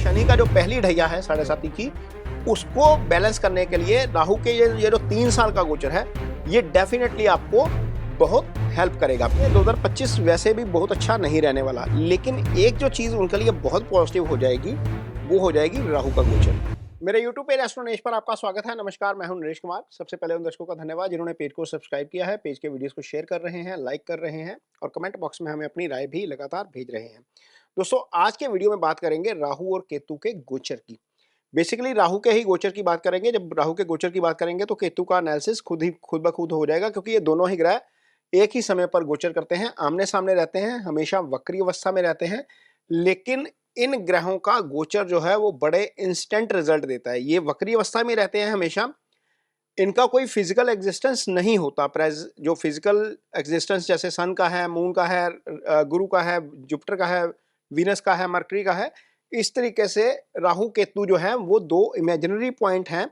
शनि का जो पहली ढैया है 7.5 की, उसको बैलेंस करने के लिए राहु के ये जो 3 साल का गोचर है, ये डेफिनेटली आपको बहुत हेल्प करेगा। 2025 वैसे भी बहुत अच्छा नहीं रहने वाला, लेकिन एक जो चीज उनके लिए बहुत पॉजिटिव हो जाएगी, वो हो जाएगी राहु का गोचर। मेरे YouTube पेज एस्ट्रो नरेश पर आपका स्वागत है। नमस्कार, मैं हूं नरेश कुमार। सबसे पहले उन दर्शकों का धन्यवाद जिन्होंने पेज को सब्सक्राइब किया है, पेज के वीडियोस को शेयर कर रहे हैं, लाइक कर रहे हैं और कमेंट बॉक्स में हमें अपनी राय भी लगातार भेज रहे हैं। दोस्तों, आज के वीडियो में बात करेंगे राहु और केतु के गोचर की। बेसिकली राहु के ही गोचर की बात करेंगे। जब राहु के गोचर की बात करेंगे तो केतु का एनालिसिस खुद ब खुद हो जाएगा, क्योंकि ये दोनों ही ग्रह एक ही समय पर गोचर करते हैं, आमने सामने रहते हैं, हमेशा वक्री अवस्था में रहते हैं। लेकिन इन ग्रहों का गोचर जो है वो बड़े इंस्टेंट रिजल्ट देता है। ये वक्री अवस्था में रहते हैं हमेशा, इनका कोई फिजिकल एग्जिस्टेंस नहीं होता। जो फिजिकल एग्जिस्टेंस जैसे सन का है, मून का है, गुरु का है, जुपिटर का है, वीनस का है, मरकरी का है, इस तरीके से राहु केतु जो है वो दो इमेजिनरी पॉइंट हैं।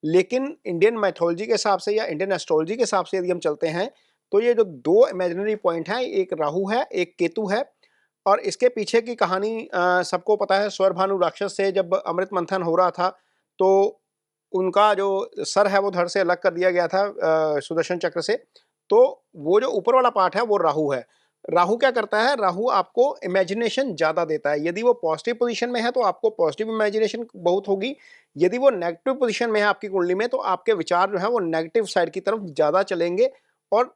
लेकिन इंडियन मैथोलॉजी के हिसाब से या इंडियन एस्ट्रोलॉजी के हिसाब से यदि हम चलते हैं तो ये जो दो इमेजिनरी पॉइंट हैं, एक राहु है, एक केतु है। और इसके पीछे की कहानी सबको पता है। स्वरभानु राक्षस से जब अमृत मंथन हो रहा था तो उनका जो सर है वो धड़ से अलग कर दिया गया था सुदर्शन चक्र से। तो वो जो ऊपर वाला पार्ट है वो राहु है। राहु क्या करता है? राहु आपको इमेजिनेशन ज्यादा देता है। यदि वो पॉजिटिव पोजीशन में है तो आपको पॉजिटिव इमेजिनेशन बहुत होगी। यदि वो नेगेटिव पोजीशन में है आपकी कुंडली में तो आपके विचार जो है वो नेगेटिव साइड की तरफ ज्यादा चलेंगे। और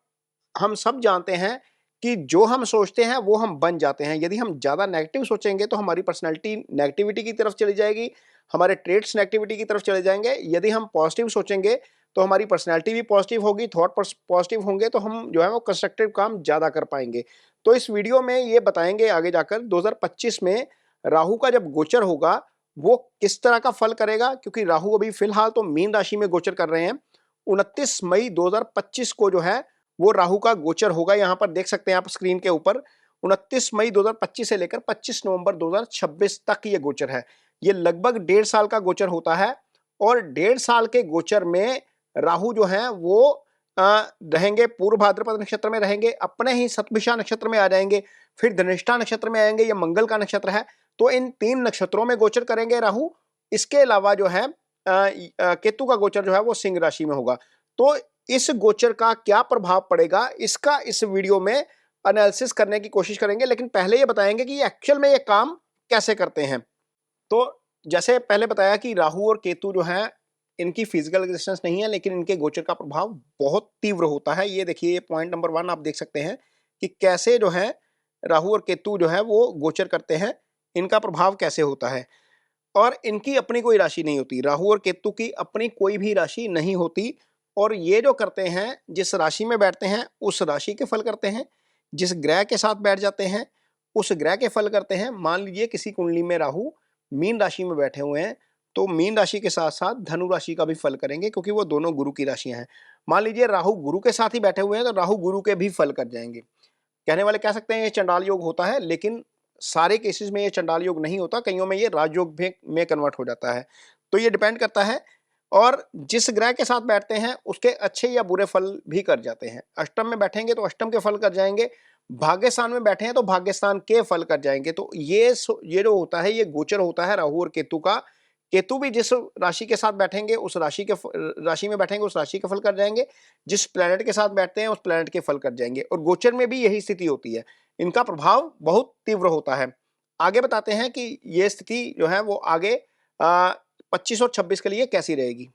हम सब जानते हैं कि जो हम सोचते हैं वो हम बन जाते हैं। यदि हम ज्यादा नेगेटिव सोचेंगे तो हमारी पर्सनैलिटी नेगेटिविटी की तरफ चली जाएगी, हमारे ट्रेड्स नेगेटिविटी की तरफ चले जाएंगे। यदि हम पॉजिटिव सोचेंगे तो हमारी पर्सनैलिटी भी पॉजिटिव होगी, थॉट पॉजिटिव होंगे तो हम जो है वो कंस्ट्रक्टिव काम ज्यादा कर पाएंगे। तो इस वीडियो में ये बताएंगे आगे जाकर 2025 में राहु का जब गोचर होगा वो किस तरह का फल करेगा, क्योंकि राहु अभी फिलहाल तो मीन राशि में गोचर कर रहे हैं। 29 मई 2025 को जो है वो राहु का गोचर होगा। यहां पर देख सकते हैं आप स्क्रीन के ऊपर 29 मई 2025 से लेकर 25 नवंबर 2026 तक ये गोचर है। ये लगभग 1.5 साल का गोचर होता है। और 1.5 साल के गोचर में राहु जो है वो रहेंगे पूर्व भाद्रपद नक्षत्र में रहेंगे, अपने ही शतभिषा नक्षत्र में आ जाएंगे, फिर धनिष्ठा नक्षत्र में आएंगे। ये मंगल का नक्षत्र है, तो इन 3 नक्षत्रों में गोचर करेंगे राहु। इसके अलावा जो है केतु का गोचर जो है वो सिंह राशि में होगा। तो इस गोचर का क्या प्रभाव पड़ेगा, इसका इस वीडियो में एनालिसिस करने की कोशिश करेंगे। लेकिन पहले ये बताएंगे कि एक्चुअल में ये काम कैसे करते हैं। तो जैसे पहले बताया कि राहु और केतु जो है इनकी फिजिकल एग्जिस्टेंस नहीं है, लेकिन इनके गोचर का प्रभाव बहुत तीव्र होता है। ये देखिए, पॉइंट नंबर 1 आप देख सकते हैं कि कैसे जो है राहु और केतु जो है वो गोचर करते हैं, इनका प्रभाव कैसे होता है। और इनकी अपनी कोई राशि नहीं होती, राहु और केतु की अपनी कोई भी राशि नहीं होती। और ये जो करते हैं, जिस राशि में बैठते हैं उस राशि के फल करते हैं, जिस ग्रह के साथ बैठ जाते हैं उस ग्रह के फल करते हैं। मान लीजिए किसी कुंडली में राहु मीन राशि में बैठे हुए हैं तो मीन राशि के साथ साथ धनु राशि का भी फल करेंगे, क्योंकि वो दोनों गुरु की राशियां हैं। मान लीजिए राहु गुरु के साथ ही बैठे हुए हैं तो राहु गुरु के भी फल कर जाएंगे। कहने वाले कह सकते हैं ये चंडाल योग होता है, लेकिन सारे केसेस में ये चंडाल योग नहीं होता, कईयों में ये राजयोग में कन्वर्ट हो जाता है। तो ये डिपेंड करता है। और जिस ग्रह के साथ बैठते हैं उसके अच्छे या बुरे फल भी कर जाते हैं। अष्टम में बैठेंगे तो अष्टम के फल कर जाएंगे, भाग्यस्थान में बैठे हैं तो भाग्यस्थान के फल कर जाएंगे। तो ये जो होता है ये गोचर होता है राहु और केतु का। केतु भी जिस राशि के साथ बैठेंगे उस राशि में बैठेंगे उस राशि के फल कर जाएंगे, जिस प्लेनेट के साथ बैठते हैं उस प्लेनेट के फल कर जाएंगे। और गोचर में भी यही स्थिति होती है, इनका प्रभाव बहुत तीव्र होता है। आगे बताते हैं कि ये स्थिति जो है वो आगे 25 और 26 के लिए कैसी रहेगी।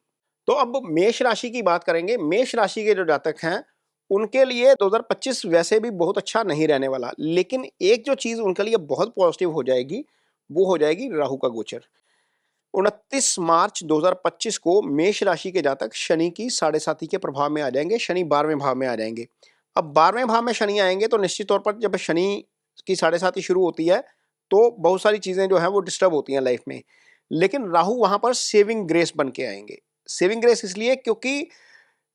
तो अब मेष राशि की बात करेंगे। मेष राशि के जो जातक हैं उनके लिए 2025 वैसे भी बहुत अच्छा नहीं रहने वाला, लेकिन एक जो चीज उनके लिए बहुत पॉजिटिव हो जाएगी वो हो जाएगी राहु का गोचर। 29 मार्च 2025 को मेष राशि के जातक शनि की 7.5 के प्रभाव में आ जाएंगे। शनि 12वें भाव में आ जाएंगे। अब 12वें भाव में शनि आएंगे तो निश्चित तौर पर जब शनि की 7.5 शुरू होती है तो बहुत सारी चीजें जो है वो डिस्टर्ब होती हैं लाइफ में। लेकिन राहु वहां पर सेविंग ग्रेस बन के आएंगे। सेविंग ग्रेस इसलिए क्योंकि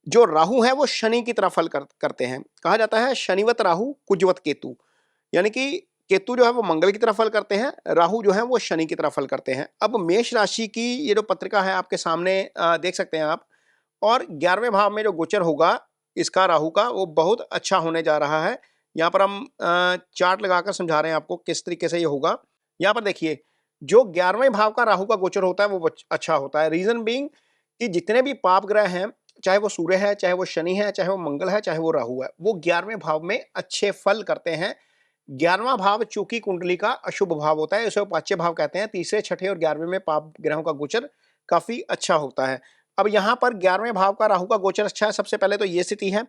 जो राहु है वो शनि की तरह फल करते हैं। कहा जाता है शनिवत राहु कुजवत केतु, यानी कि केतु जो है वो मंगल की तरह फल करते हैं, राहु जो है वो शनि की तरह फल करते हैं। अब मेष राशि की ये जो पत्रिका है आपके सामने देख सकते हैं आप। और 11वें भाव में जो गोचर होगा इसका राहु का वो बहुत अच्छा होने जा रहा है। यहाँ पर हम चार्ट लगाकर समझा रहे हैं आपको किस तरीके से ये होगा। यहाँ पर देखिए जो 11वें भाव का राहु का गोचर होता है वो अच्छा होता है। रीजन बीइंग कि जितने भी पाप ग्रह हैं, चाहे वो सूर्य है, चाहे वो शनि है, चाहे वो मंगल है, चाहे वो राहु है, वो 11वें भाव में अच्छे फल करते हैं। 11वां भाव चूंकि कुंडली का अशुभ भाव होता है, इसे उपाच्य भाव कहते हैं। तीसरे, छठे और 11वें में पाप ग्रहों का गोचर काफी अच्छा होता है। अब यहाँ पर 11वें भाव का राहु का गोचर अच्छा है, सबसे पहले तो ये स्थिति है।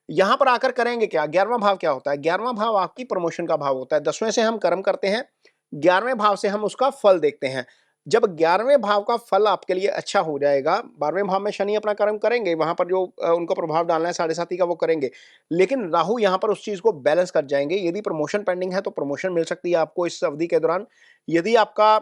यहां पर आकर करेंगे क्या? 11वां भाव क्या होता है? 11वां भाव आपकी प्रमोशन का भाव होता है। 10वें से हम कर्म करते हैं, 11वें भाव से हम उसका फल देखते हैं। जब 11वें भाव का फल आपके लिए अच्छा हो जाएगा, 12वें भाव में शनि अपना कर्म करेंगे, वहां पर जो उनको प्रभाव डालना है साढ़े साथी का वो करेंगे, लेकिन राहु यहां पर उस चीज को बैलेंस कर जाएंगे। यदि प्रमोशन पेंडिंग है तो प्रमोशन मिल सकती है आपको इस अवधि के दौरान। यदि आपका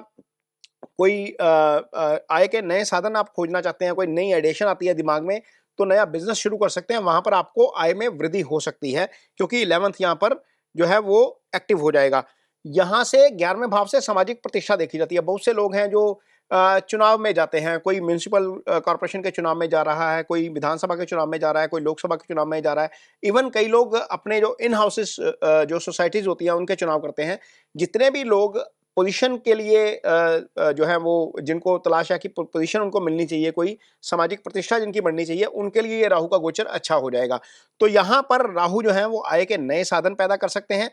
कोई आय के नए साधन आप खोजना चाहते हैं, कोई नई एडिशन आती है दिमाग में, तो नया बिजनेस शुरू कर सकते हैं। वहां पर आपको आय में वृद्धि हो सकती है, क्योंकि 11th यहां पर जो है वो एक्टिव हो जाएगा। यहां से 11वें भाव से सामाजिक प्रतिष्ठा देखी जाती है। बहुत से लोग हैं जो चुनाव में जाते हैं, कोई म्युनिसिपल कॉर्पोरेशन के चुनाव में जा रहा है, कोई विधानसभा के चुनाव में जा रहा है, कोई लोकसभा के चुनाव में जा रहा है। इवन कई लोग अपने जो इन हाउसेस जो सोसाइटीज होती हैं उनके चुनाव करते हैं। जितने भी लोग पोजीशन के लिए जो है वो जिनको तलाश है कि पोजीशन उनको मिलनी चाहिए, कोई सामाजिक प्रतिष्ठा जिनकी बढ़नी चाहिए, उनके लिए ये राहु का गोचर अच्छा हो जाएगा। तो यहां पर राहु जो है वो आय के नए साधन पैदा कर सकते हैं,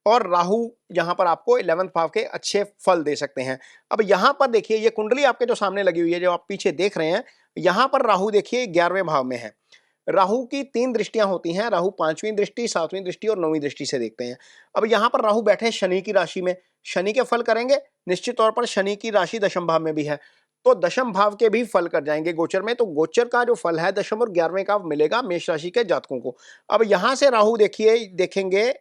और राहु यहां पर आपको 11th भाव के अच्छे फल दे सकते हैं। अब यहां पर देखिए, ये कुंडली आपके जो सामने लगी हुई है, जो आप पीछे देख रहे हैं, यहां पर राहु देखिए 11वें भाव में है। राहु की 3 दृष्टियां होती हैं। राहु 5वीं दृष्टि, 7वीं दृष्टि और 9वीं दृष्टि से देखते हैं। अब यहां पर राहु बैठे शनि की राशि में, शनि के फल करेंगे। निश्चित तौर पर शनि की राशि दशम भाव में भी है, तो दशम भाव के भी फल कर जाएंगे गोचर में। तो गोचर का जो फल है दशम और 11वें का मिलेगा मेष राशि के जातकों को। अब यहां से राहु देखिए, देखेंगे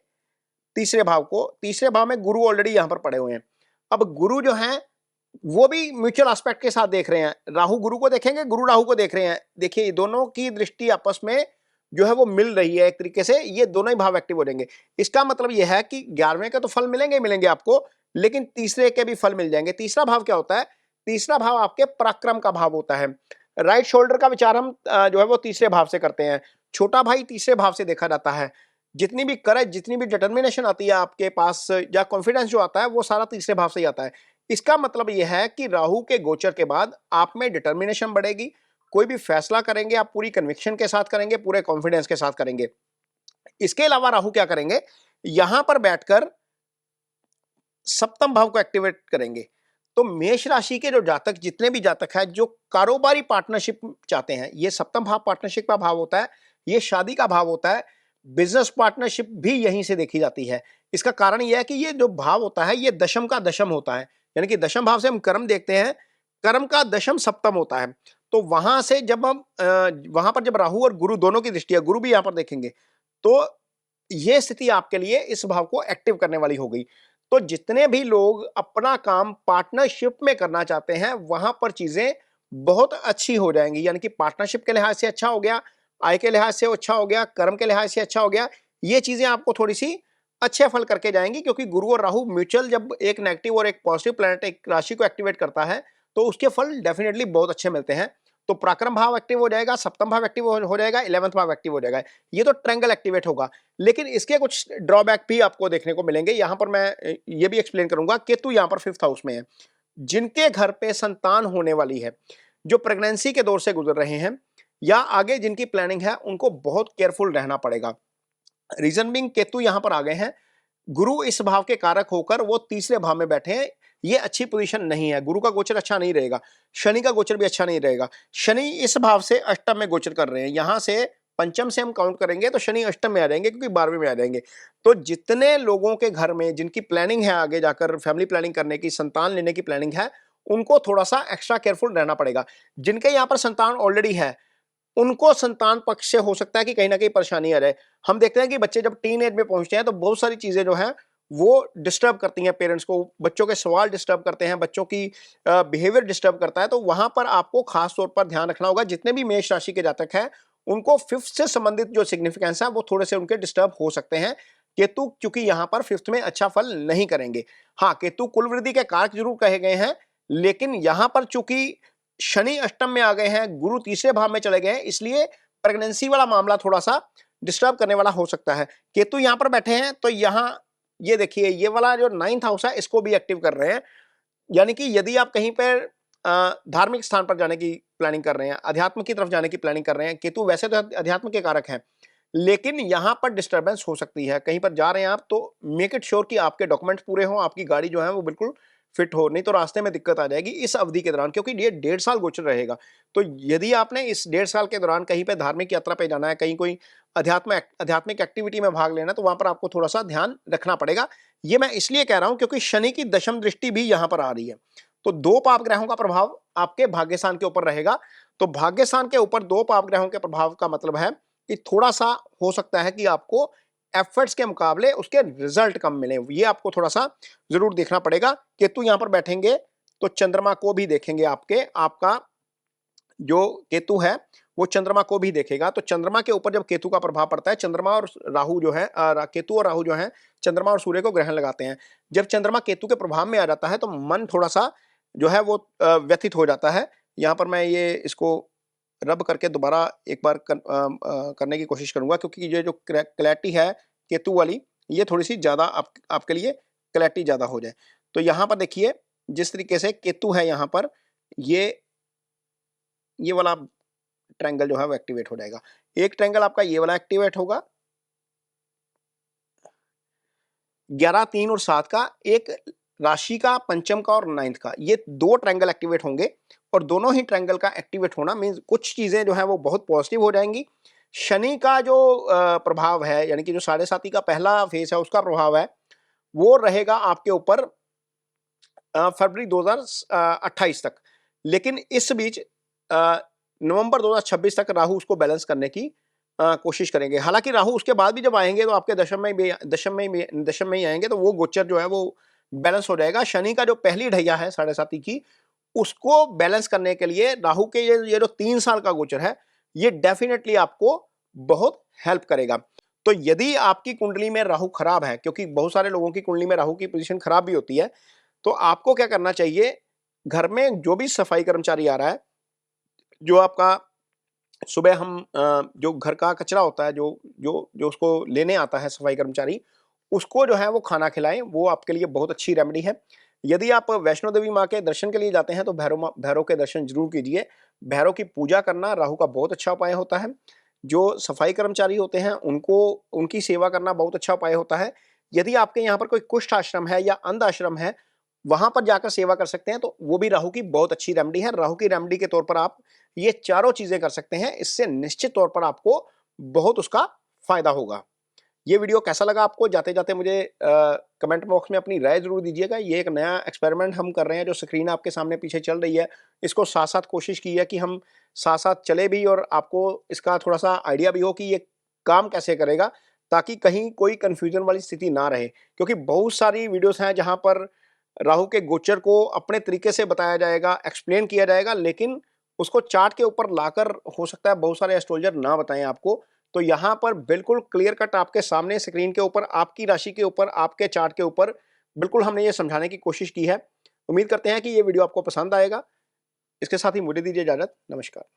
तीसरे भाव को। तीसरे भाव में गुरु ऑलरेडी यहां पर पड़े हुए हैं। अब गुरु जो है वो भी म्यूचुअल एस्पेक्ट के साथ देख रहे हैं। राहु गुरु को देखेंगे, गुरु राहु को देख रहे हैं। देखिए दोनों की दृष्टि आपस में जो है वो मिल रही है एक तरीके से, ये दोनों ही भाव एक्टिव हो जाएंगे। इसका मतलब यह है कि 11वें के तो फल मिलेंगे मिलेंगे आपको, लेकिन तीसरे के भी फल मिल जाएंगे। तीसरा भाव क्या होता है? तीसरा भाव आपके पराक्रम का भाव होता है। राइट शोल्डर का विचार हम जो है वो तीसरे भाव से करते हैं। छोटा भाई तीसरे भाव से देखा जाता है। जितनी भी करेज, जितनी भी डिटर्मिनेशन आती है आपके पास, या कॉन्फिडेंस जो आता है, वो सारा तीसरे भाव से ही आता है। इसका मतलब यह है कि राहु के गोचर के बाद आप में डिटर्मिनेशन बढ़ेगी। कोई भी फैसला करेंगे आप पूरी कन्विक्शन के साथ करेंगे, पूरे कॉन्फिडेंस के साथ करेंगे। इसके अलावा राहु क्या करेंगे? यहां पर बैठकर सप्तम भाव को एक्टिवेट करेंगे। तो मेष राशि के जो जातक, जितने भी जातक हैं जो कारोबारी पार्टनरशिप चाहते हैं, ये सप्तम भाव पार्टनरशिप का भाव होता है, ये शादी का भाव होता है। बिजनेस पार्टनरशिप भी यहीं से देखी जाती है। इसका कारण यह है कि ये जो भाव होता है ये दशम का दशम होता है, यानी कि दशम भाव से हम कर्म देखते हैं, कर्म का दशम सप्तम होता है। तो वहां से जब हम वहां पर जब राहु और गुरु दोनों की दृष्टि है, गुरु भी यहां पर देखेंगे, तो ये स्थिति आपके लिए इस भाव को एक्टिव करने वाली हो गई। तो जितने भी लोग अपना काम पार्टनरशिप में करना चाहते हैं, वहां पर चीजें बहुत अच्छी हो जाएंगी। यानी कि पार्टनरशिप के लिहाज से अच्छा हो गया, आय के लिहाज से अच्छा हो गया, कर्म के लिहाज से अच्छा हो गया। ये चीजें आपको थोड़ी सी अच्छे फल करके जाएंगी, क्योंकि गुरु और राहु म्यूचुअल, जब एक नेगेटिव और एक पॉजिटिव प्लैनेट एक राशि को एक्टिवेट करता है, तो उसके फल डेफिनेटली बहुत अच्छे मिलते हैं। तो पराक्रम भाव एक्टिव हो जाएगा, सप्तम भाव एक्टिव हो जाएगा, 11th भाव एक्टिव हो जाएगा। ये तो ट्रायंगल एक्टिवेट होगा, लेकिन इसके कुछ ड्रॉबैक भी आपको देखने को मिलेंगे। यहां पर मैं ये भी एक्सप्लेन करूंगा। केतु यहां पर 5th हाउस में है। जिनके घर पे संतान होने वाली है, जो प्रेगनेंसी के दौर से गुजर रहे हैं, या आगे जिनकी प्लानिंग है, उनको बहुत केयरफुल रहना पड़ेगा। रीजन बिंग, केतु यहां पर आ गए हैं, गुरु इस भाव के कारक होकर वो तीसरे भाव में बैठे हैं। ये अच्छी पोजीशन नहीं है। गुरु का गोचर अच्छा नहीं रहेगा, शनि का गोचर भी अच्छा नहीं रहेगा। शनि इस भाव से अष्टम में गोचर कर रहे हैं। यहां से पंचम से हम काउंट करेंगे तो शनि अष्टम में आ जाएंगे, क्योंकि 12वें में आ जाएंगे। तो जितने लोगों के घर में जिनकी प्लानिंग है आगे जाकर फैमिली प्लानिंग करने की, संतान लेने की प्लानिंग है, उनको थोड़ा सा एक्स्ट्रा केयरफुल रहना पड़ेगा। जिनके यहाँ पर संतान ऑलरेडी है, उनको संतान पक्ष से हो सकता है कि कहीं ना कहीं परेशानी आ जाए। हम देखते हैं कि बच्चे जब टीन एज में पहुंचते हैं तो बहुत सारी चीजें जो हैं वो डिस्टर्ब करती हैं पेरेंट्स को। बच्चों के सवाल डिस्टर्ब करते हैं, बच्चों की बिहेवियर डिस्टर्ब करता है। तो वहां पर आपको खास तौर पर ध्यान रखना होगा। जितने भी मेष राशि के जातक हैं, उनको 5th से संबंधित जो सिग्निफिकेंस है वो थोड़े से उनके डिस्टर्ब हो सकते हैं। केतु क्योंकि यहां पर 5th में अच्छा फल नहीं करेंगे। हाँ, केतु कुल वृद्धि के कारक जरूर कहे गए हैं, लेकिन यहां पर चूंकि शनि अष्टम में आ गए हैं, गुरु तीसरे भाव में चले गए हैं, इसलिए प्रेगनेंसी वाला मामला थोड़ा सा डिस्टर्ब करने वाला हो सकता है। केतु यहां पर बैठे हैं, तो यहां ये देखिए, ये वाला जो 9th हाउस है इसको भी एक्टिव कर रहे हैं। यानी कि यदि आप कहीं पर धार्मिक स्थान पर जाने की प्लानिंग कर रहे हैं, अध्यात्म की तरफ जाने की प्लानिंग कर रहे हैं, केतु वैसे तो अध्यात्म के कारक हैं, लेकिन यहां पर डिस्टर्बेंस हो सकती है। कहीं पर जा रहे हैं आप तो मेक इट श्योर कि आपके डॉक्यूमेंट्स पूरे हों, आपकी गाड़ी जो है वो बिल्कुल फिट हो, नहीं तो रास्ते में दिक्कत आ जाएगी इस अवधि के दौरान, क्योंकि ये 1.5 साल गोचर रहेगा। तो यदि आपने इस 1.5 साल के दौरान कहीं पे धार्मिक यात्रा पे जाना है, कहीं कोई आध्यात्मिक एक्टिविटी में भाग लेना है, तो वहां पर आपको थोड़ा सा ध्यान रखना पड़ेगा। ये मैं इसलिए कह रहा हूं क्योंकि शनि की दशम दृष्टि भी यहां पर आ रही है। तो 2 पाप ग्रहों का प्रभाव आपके भाग्यस्थान के ऊपर रहेगा। तो भाग्यस्थान के ऊपर 2 पाप ग्रहों के प्रभाव का मतलब है कि थोड़ा सा हो सकता है कि आपको एफर्ट्स के मुकाबले उसके रिजल्ट कम मिले। ये आपको थोड़ा सा जरूर देखना पड़ेगा। केतु यहां पर बैठेंगे तो चंद्रमा को भी देखेंगे, आपका जो केतु है वो चंद्रमा को भी देखेगा। तो चंद्रमा के ऊपर जब केतु का प्रभाव पड़ता है, चंद्रमा और राहु जो है केतु और राहु जो है चंद्रमा और सूर्य को ग्रहण लगाते हैं। जब चंद्रमा केतु के प्रभाव में आ जाता है तो मन थोड़ा सा जो है वो व्यथित हो जाता है। यहाँ पर मैं ये इसको रब करके दोबारा एक बार करने की कोशिश करूंगा, क्योंकि ये जो क्लैरिटी है केतु वाली, ये थोड़ी सी ज्यादा आपके लिए क्लैरिटी ज्यादा हो जाए। तो यहाँ पर देखिए जिस तरीके से केतु है, यहाँ पर ये वाला ट्रायंगल जो है वो एक्टिवेट हो जाएगा। एक ट्रायंगल आपका ये वाला एक्टिवेट होगा 11, 3 और 7 का, एक राशि का, पंचम का और 9th का, ये 2 ट्रायंगल एक्टिवेट होंगे। और दोनों ही ट्रायंगल का एक्टिवेट होना मींस कुछ चीजें जो है वो बहुत पॉजिटिव हो जाएंगी। शनि का जो प्रभाव है, यानी कि जो 7.5 का पहला फेज है उसका प्रभाव है, वो रहेगा आपके ऊपर फरवरी 2028 तक। लेकिन इस बीच नवंबर 2026 तक राहु उसको बैलेंस करने की कोशिश करेंगे। हालांकि राहु उसके बाद भी जब आएंगे तो आपके दशम में ही आएंगे, तो वो गोचर जो है वो बैलेंस हो जाएगा। शनि का जो पहली ढैया है 7.5 की, उसको बैलेंस करने के लिए राहु के ये जो 3 साल का गोचर है, ये डेफिनेटली आपको बहुत हेल्प करेगा। तो यदि आपकी कुंडली में राहु खराब है, क्योंकि बहुत सारे लोगों की कुंडली में राहु की पोजीशन खराब भी होती है, तो आपको क्या करना चाहिए, घर में जो भी सफाई कर्मचारी आ रहा है, जो आपका सुबह हम जो घर का कचरा होता है, जो जो जो उसको लेने आता है सफाई कर्मचारी, उसको जो है वो खाना खिलाएं। वो आपके लिए बहुत अच्छी रेमेडी है। यदि आप वैष्णो देवी माँ के दर्शन के लिए जाते हैं तो भैरव के दर्शन जरूर कीजिए। भैरव की पूजा करना राहु का बहुत अच्छा उपाय होता है। जो सफाई कर्मचारी होते हैं उनको उनकी सेवा करना बहुत अच्छा उपाय होता है। यदि आपके यहाँ पर कोई कुष्ठ आश्रम है या अंध आश्रम है, वहां पर जाकर सेवा कर सकते हैं, तो वो भी राहु की बहुत अच्छी रेमेडी है। राहु की रेमेडी के तौर पर आप ये चारों चीजें कर सकते हैं। इससे निश्चित तौर पर आपको बहुत उसका फायदा होगा। ये वीडियो कैसा लगा आपको, जाते जाते मुझे कमेंट बॉक्स में अपनी राय जरूर दीजिएगा। ये एक नया एक्सपेरिमेंट हम कर रहे हैं, जो स्क्रीन आपके सामने पीछे चल रही है, इसको साथ साथ कोशिश की है कि हम साथ साथ चले भी और आपको इसका थोड़ा सा आइडिया भी हो कि ये काम कैसे करेगा, ताकि कहीं कोई कंफ्यूजन वाली स्थिति ना रहे। क्योंकि बहुत सारी वीडियोस हैं जहां पर राहु के गोचर को अपने तरीके से बताया जाएगा, एक्सप्लेन किया जाएगा, लेकिन उसको चार्ट के ऊपर लाकर हो सकता है बहुत सारे एस्ट्रोलॉजर ना बताएं आपको। तो यहाँ पर बिल्कुल क्लियर कट आपके सामने स्क्रीन के ऊपर, आपकी राशि के ऊपर, आपके चार्ट के ऊपर बिल्कुल हमने ये समझाने की कोशिश की है। उम्मीद करते हैं कि ये वीडियो आपको पसंद आएगा। इसके साथ ही मुझे दीजिए इजाजत। नमस्कार।